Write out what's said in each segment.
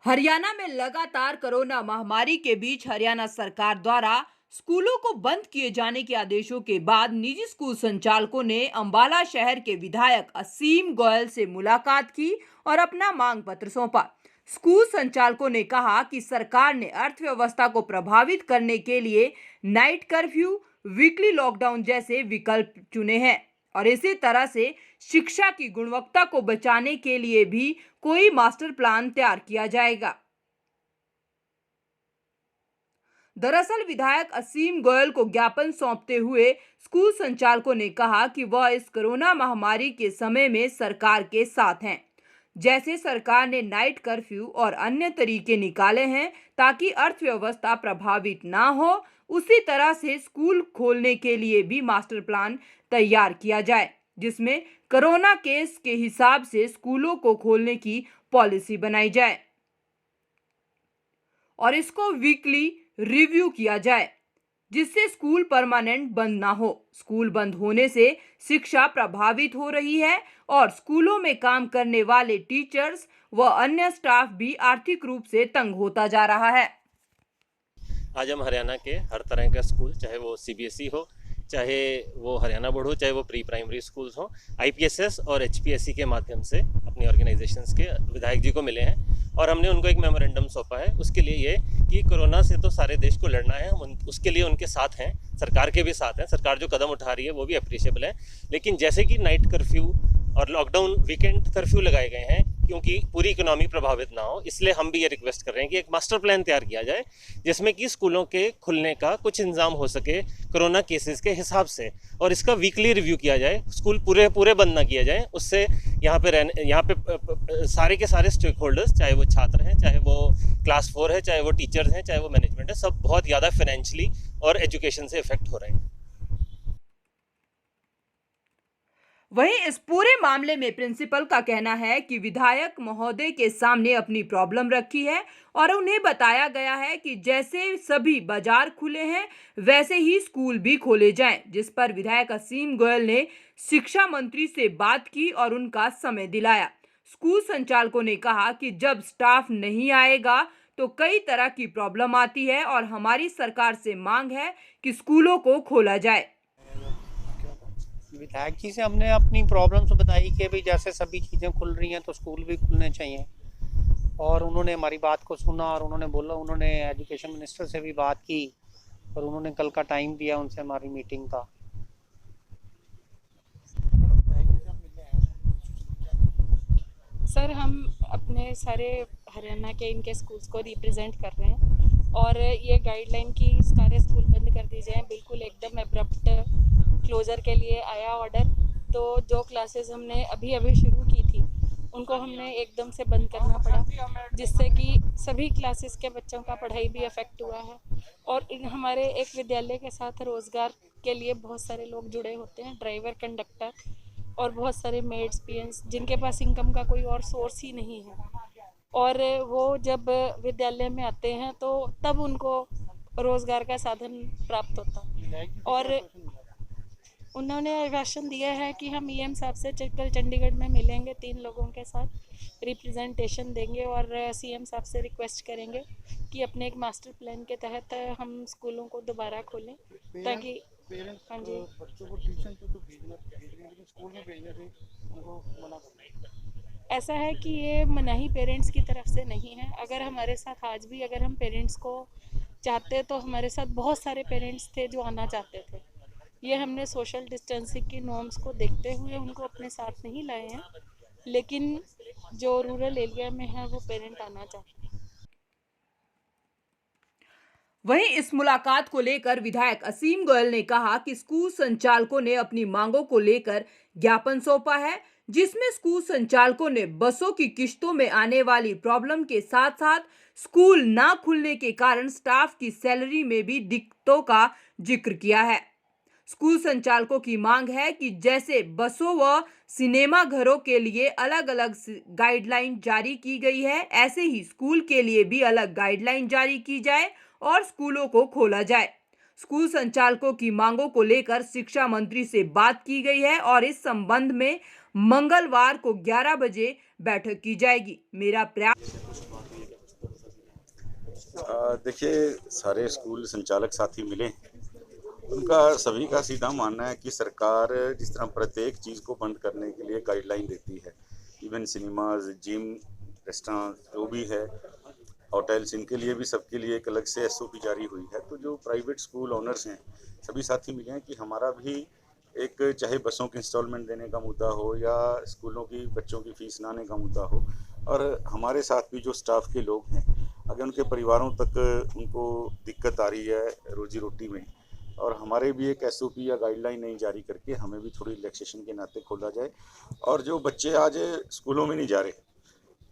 हरियाणा में लगातार कोरोना महामारी के बीच हरियाणा सरकार द्वारा स्कूलों को बंद किए जाने के आदेशों के बाद निजी स्कूल संचालकों ने अंबाला शहर के विधायक असीम गोयल से मुलाकात की और अपना मांग पत्र सौंपा। स्कूल संचालकों ने कहा कि सरकार ने अर्थव्यवस्था को प्रभावित करने के लिए नाइट कर्फ्यू, वीकली लॉकडाउन जैसे विकल्प चुने हैं और इसी तरह से शिक्षा की गुणवत्ता को बचाने के लिए भी कोई मास्टर प्लान तैयार किया जाएगा। दरअसल विधायक असीम गोयल को ज्ञापन सौंपते हुए स्कूल संचालकों ने कहा कि वह इस कोरोना महामारी के समय में सरकार के साथ हैं। जैसे सरकार ने नाइट कर्फ्यू और अन्य तरीके निकाले हैं ताकि अर्थव्यवस्था प्रभावित ना हो, उसी तरह से स्कूल खोलने के लिए भी मास्टर प्लान तैयार किया जाए, जिसमें कोरोना केस के हिसाब से स्कूलों को खोलने की पॉलिसी बनाई जाए और इसको वीकली रिव्यू किया जाए, जिससे स्कूल परमानेंट बंद ना हो। स्कूल बंद होने से शिक्षा प्रभावित हो रही है और स्कूलों में काम करने वाले टीचर्स व अन्य स्टाफ भी आर्थिक रूप से तंग होता जा रहा है। आज हम हरियाणा के हर तरह का स्कूल, चाहे वो सीबीएसई हो, चाहे वो हरियाणा बोर्ड हो, चाहे वो प्री प्राइमरी स्कूल्स हो, आईपीएसएस और एचपीएससी के माध्यम से अपनी ऑर्गेनाइजेशंस के विधायक जी को मिले हैं और हमने उनको एक मेमोरेंडम सौंपा है। उसके लिए ये कि कोरोना से तो सारे देश को लड़ना है, हम उसके लिए उनके साथ हैं, सरकार के भी साथ हैं। सरकार जो कदम उठा रही है वो भी अप्रिशिएबल है, लेकिन जैसे कि नाइट कर्फ्यू और लॉकडाउन, वीकेंड कर्फ्यू लगाए गए हैं क्योंकि पूरी इकोनॉमी प्रभावित ना हो, इसलिए हम भी ये रिक्वेस्ट कर रहे हैं कि एक मास्टर प्लान तैयार किया जाए जिसमें कि स्कूलों के खुलने का कुछ इंतजाम हो सके कोरोना केसेस के हिसाब से, और इसका वीकली रिव्यू किया जाए। स्कूल पूरे पूरे बंद ना किया जाए, उससे यहाँ पे सारे के सारे स्टेक होल्डर्स, चाहे वो छात्र हैं, चाहे वो क्लास 4 है, चाहे वो टीचर्स हैं, चाहे वो मैनेजमेंट है, सब बहुत ज़्यादा फाइनेंशियली और एजुकेशन से इफेक्ट हो रहे हैं। वहीं इस पूरे मामले में प्रिंसिपल का कहना है कि विधायक महोदय के सामने अपनी प्रॉब्लम रखी है और उन्हें बताया गया है कि जैसे सभी बाजार खुले हैं वैसे ही स्कूल भी खोले जाएं, जिस पर विधायक असीम गोयल ने शिक्षा मंत्री से बात की और उनका समय दिलाया। स्कूल संचालकों ने कहा कि जब स्टाफ नहीं आएगा तो कई तरह की प्रॉब्लम आती है और हमारी सरकार से मांग है कि स्कूलों को खोला जाए। विधायक जी से हमने अपनी प्रॉब्लम्स बताई कि भाई जैसे सभी चीज़ें खुल रही हैं तो स्कूल भी खुलने चाहिए, और उन्होंने हमारी बात को सुना और उन्होंने बोला, उन्होंने एजुकेशन मिनिस्टर से भी बात की और उन्होंने कल का टाइम दिया उनसे हमारी मीटिंग का। सर, हम अपने सारे हरियाणा के इनके स्कूल्स को रिप्रेजेंट कर रहे हैं और ये गाइडलाइन की सारे स्कूल बंद कर दी जाए, बिल्कुल एकदम एब्रप्ट क्लोज़र के लिए आया ऑर्डर। तो जो क्लासेस हमने अभी अभी शुरू की थी उनको हमने एकदम से बंद करना पड़ा, जिससे कि सभी क्लासेस के बच्चों का पढ़ाई भी अफेक्ट हुआ है। और हमारे एक विद्यालय के साथ रोज़गार के लिए बहुत सारे लोग जुड़े होते हैं, ड्राइवर, कंडक्टर और बहुत सारे मेड्स, पीएन्स, जिनके पास इनकम का कोई और सोर्स ही नहीं है। और वो जब विद्यालय में आते हैं तो तब उनको रोज़गार का साधन प्राप्त होता। और उन्होंने आश्वासन दिया है कि हम ईएम साहब से कल चंडीगढ़ में मिलेंगे, 3 लोगों के साथ रिप्रेजेंटेशन देंगे और सीएम साहब से रिक्वेस्ट करेंगे कि अपने एक मास्टर प्लान के तहत हम स्कूलों को दोबारा खोलें, ताकि हाँ जी, बच्चों को ट्यूशन तो भेजना लेकिन स्कूल में भेजने से उनको मना करना। ऐसा है कि ये मनाही पेरेंट्स की तरफ से नहीं है। अगर हमारे साथ आज भी अगर हम पेरेंट्स को चाहते तो हमारे साथ बहुत सारे पेरेंट्स थे जो आना चाहते थे। ये हमने सोशल डिस्टेंसिंग की नॉर्म्स को देखते हुए उनको अपने साथ नहीं लाए हैं, लेकिन जो रूरल एरिया में है वो पेरेंट आना चाहते हैं। वहीं इस मुलाकात को लेकर विधायक असीम गोयल ने कहा कि स्कूल संचालकों ने अपनी मांगों को लेकर ज्ञापन सौंपा है, जिसमें स्कूल संचालकों ने बसों की किश्तों में आने वाली प्रॉब्लम के साथ साथ स्कूल ना खुलने के कारण स्टाफ की सैलरी में भी दिक्कतों का जिक्र किया है। स्कूल संचालकों की मांग है कि जैसे बसों व सिनेमा घरों के लिए अलग अलग गाइडलाइन जारी की गई है, ऐसे ही स्कूल के लिए भी अलग गाइडलाइन जारी की जाए और स्कूलों को खोला जाए। स्कूल संचालकों की मांगों को लेकर शिक्षा मंत्री से बात की गई है और इस संबंध में मंगलवार को 11 बजे बैठक की जाएगी। मेरा प्रयास देखिए, सारे स्कूल संचालक साथी मिले हैं। उनका सभी का सीधा मानना है कि सरकार जिस तरह प्रत्येक चीज़ को बंद करने के लिए गाइडलाइन देती है, इवन सिनेमाज, जिम, रेस्टोरेंट जो भी है, होटल्स, इनके लिए भी सबके लिए एक अलग से एसओपी जारी हुई है। तो जो प्राइवेट स्कूल ओनर्स हैं, सभी साथी मिले हैं कि हमारा भी एक, चाहे बसों की इंस्टॉलमेंट देने का मुद्दा हो या स्कूलों की बच्चों की फीस लाने का मुद्दा हो, और हमारे साथ भी जो स्टाफ के लोग हैं, अगर उनके परिवारों तक उनको दिक्कत आ रही है रोजी रोटी में, और हमारे भी एक एसओपी या गाइडलाइन नहीं जारी करके हमें भी थोड़ी रिलैक्सेशन के नाते खोला जाए। और जो बच्चे आज स्कूलों में नहीं जा रहे,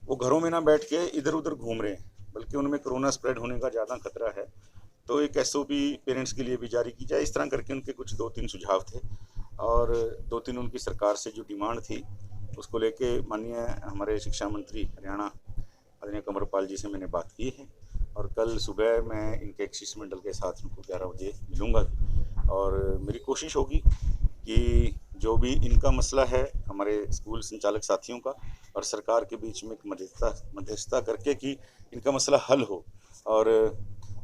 वो घरों में ना बैठ के इधर उधर घूम रहे हैं, बल्कि उनमें कोरोना स्प्रेड होने का ज़्यादा खतरा है, तो एक एसओपी पेरेंट्स के लिए भी जारी की जाए। इस तरह करके उनके कुछ 2-3 सुझाव थे, और 2-3 उनकी सरकार से जो डिमांड थी, उसको लेके माननीय हमारे शिक्षा मंत्री हरियाणा आदरणीय कंवरपाल जी से मैंने बात की है, और कल सुबह मैं इनके एक शिष्टमंडल के साथ उनको 11 बजे मिलूँगा, और मेरी कोशिश होगी कि जो भी इनका मसला है हमारे स्कूल संचालक साथियों का और सरकार के बीच में एक मध्यस्थता करके कि इनका मसला हल हो, और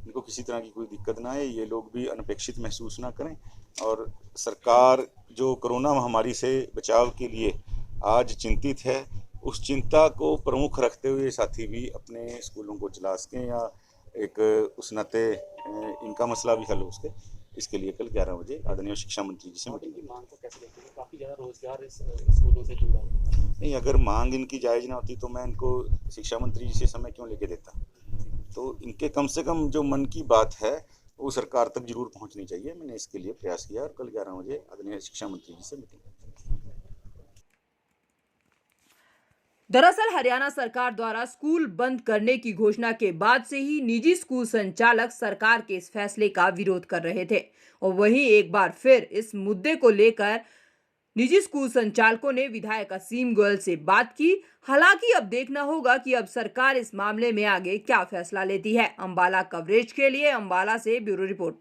इनको किसी तरह की कोई दिक्कत ना आए, ये लोग भी अनपेक्षित महसूस ना करें। और सरकार जो कोरोना महामारी से बचाव के लिए आज चिंतित है, उस चिंता को प्रमुख रखते हुए साथी भी अपने स्कूलों को चला सकें, या एक उस नाते इनका मसला भी हल हो सके। इसके लिए कल 11 बजे आदरणीय शिक्षा मंत्री जी से मीटिंग की मांग को कैसे देखते हैं? काफ़ी ज़्यादा रोजगार इस स्कूलों से जुड़ा हुआ है। नहीं, अगर मांग इनकी जायज़ ना होती तो मैं इनको शिक्षा मंत्री जी से समय क्यों लेके देता। तो इनके कम से कम जो मन की बात है वो सरकार तक जरूर पहुंचनी चाहिए। मैंने इसके लिए प्रयास किया, और कल 11 बजे आदरणीय शिक्षा मंत्री जी से मीटिंग। दरअसल हरियाणा सरकार द्वारा स्कूल बंद करने की घोषणा के बाद से ही निजी स्कूल संचालक सरकार के इस फैसले का विरोध कर रहे थे, और वहीं एक बार फिर इस मुद्दे को लेकर निजी स्कूल संचालकों ने विधायक असीम गोयल से बात की। हालांकि अब देखना होगा कि अब सरकार इस मामले में आगे क्या फैसला लेती है। अंबाला कवरेज के लिए अंबाला से ब्यूरो रिपोर्ट।